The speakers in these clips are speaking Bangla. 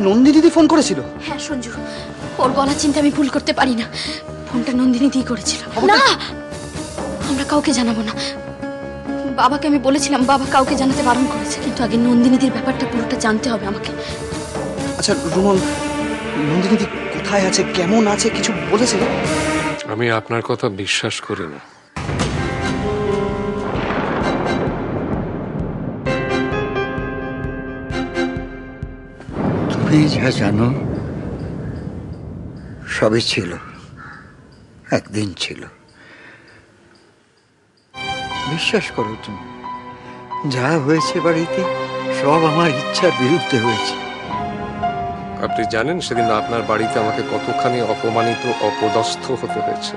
নন্দিনী ফোন করেছিল? হ্যাঁ সঞ্জু, ওর গলা চিনতে আমি ভুল করতে পারি না। ফোনটা নন্দিনী দিয়ে করেছিল। না, আমরা কাউকে জানাবো না। বাবাকে আমি বলেছিলাম, বাবা কাউকে জানাতে বারণ করেছে, কিন্তু আগে নন্দিনীদির ব্যাপারটা পুরোটা জানতে হবে আমাকে। আচ্ছা রুমন, নন্দিনী কোথায় আছে, কেমন আছে, কিছু বলেছে? আমি আপনার কথা বিশ্বাস করি না। তুমি যা জানো সবই ছিল, একদিন ছিল। বিশ্বাস করো, তুমি যা হয়েছে বাড়িতে সব আমার ইচ্ছার বিরুদ্ধে হয়েছে। আপনি জানেন সেদিন আপনার বাড়িতে আমাকে কতখানি অপমানিত, অপদস্থ হতে হয়েছে।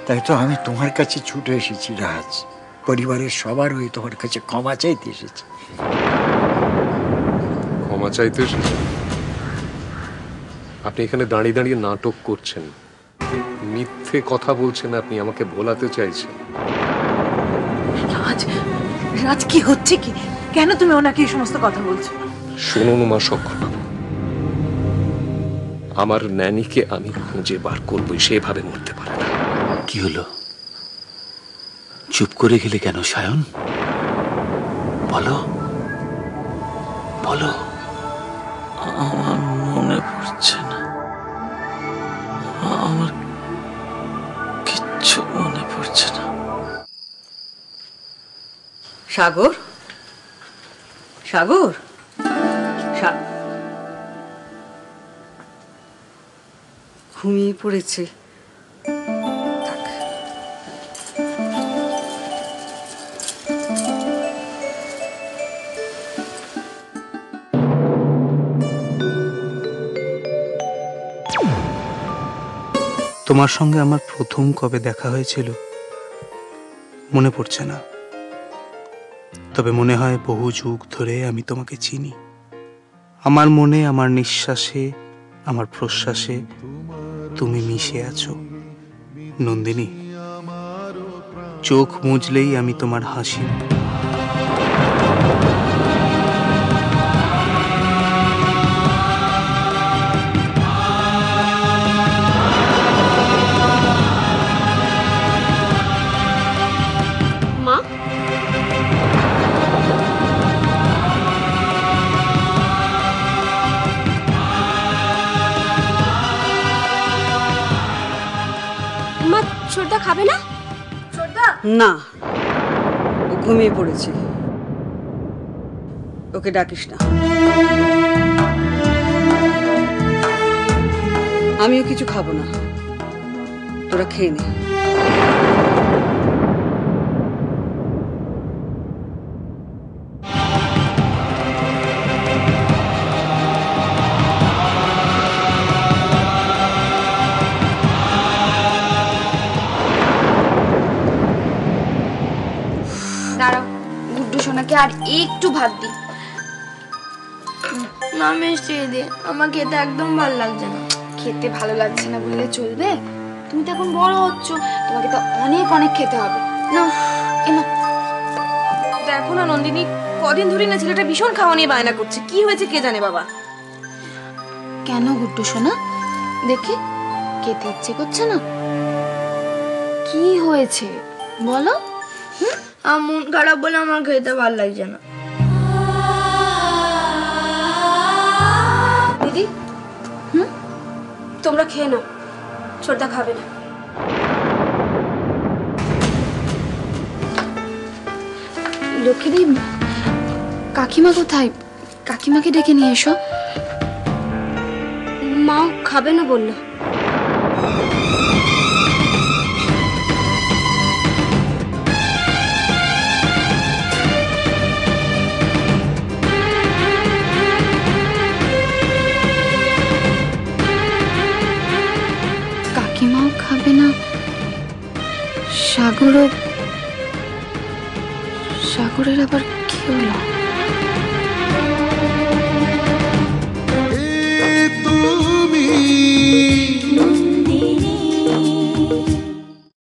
তাই তো আমি তোমার কাছে ছুটে এসেছি রাজ, পরিবারের সবার হয়ে তোমার কাছে ক্ষমা চাইতে এসেছি। ক্ষমা চাইতে এসেছেন? আপনি এখানে দাঁড়িয়ে দাঁড়িয়ে নাটক করছেন, মিথ্যে কথা বলছেন, আপনি আমাকে ভোলাতে চাইছেন। রাজ, রাজ কি হচ্ছে কি? কেন তুমি ওনাকে এই সমস্ত কথা বলছো? শুনুন মা সক্ষবাবু, আমার ন্যানিকে আমি খুঁজে বার করবো, সেভাবে মরতে পারে না। কি হলো, চুপ করে গেলে কেন সায়ন? বলো বলো। আমার মনে পড়ছে না, আমার কিচ্ছু মনে পড়ছে না। সাগর, সাগর, ঘুমিয়ে পড়েছে। তোমার সঙ্গে আমার প্রথম কবে দেখা হয়েছিল মনে পড়ছে না, তবে মনে হয় বহু যুগ ধরে আমি তোমাকে চিনি। আমার মনে, আমার নিঃশ্বাসে, আমার প্রশ্বাসে তুমি মিশে আছো নন্দিনী। চোখ মুজলেই আমি তোমার হাসি, ছোটদা খাবে না? ছোটদা না, ও ঘুমিয়ে পড়েছে, ওকে ডাকিস না। আমিও কিছু খাবো না, তোরা খেয়ে নে। দাঁড়াও, গুড্ডু সোনাকে আর একটু ভাত দি। না মিষ্টি দিদি, আমার খেতে একদম ভালো লাগছে না। খেতে ভালো লাগছে না বললে চলবে? তুমি তো এখন বড় হচ্ছ, তোমাকে তো অনেক অনেক খেতে হবে। না এনো, দেখো না নন্দিনী, কদিন ধরে না ছেলেটা ভীষণ খাওয়া নিয়ে বায়না করছে। কি হয়েছে কে জানে বাবা। কেন গুড্ডু সোনা, দেখি খেতে ইচ্ছে করছে না? কি হয়েছে বলো? আমার মন খারাপ বলে আমার খেতে ভালো লাগছে না। দিদি, তোমরা খেয়ে নাও, ছোটদা খাবে না। লক্ষ্মীদি, কাকিমা কোথায়? কাকিমাকে ডেকে নিয়ে এসো। মাও খাবে না বললো। কাকিমাও খাবে না, সাগরের আবার কি হলো? তুমি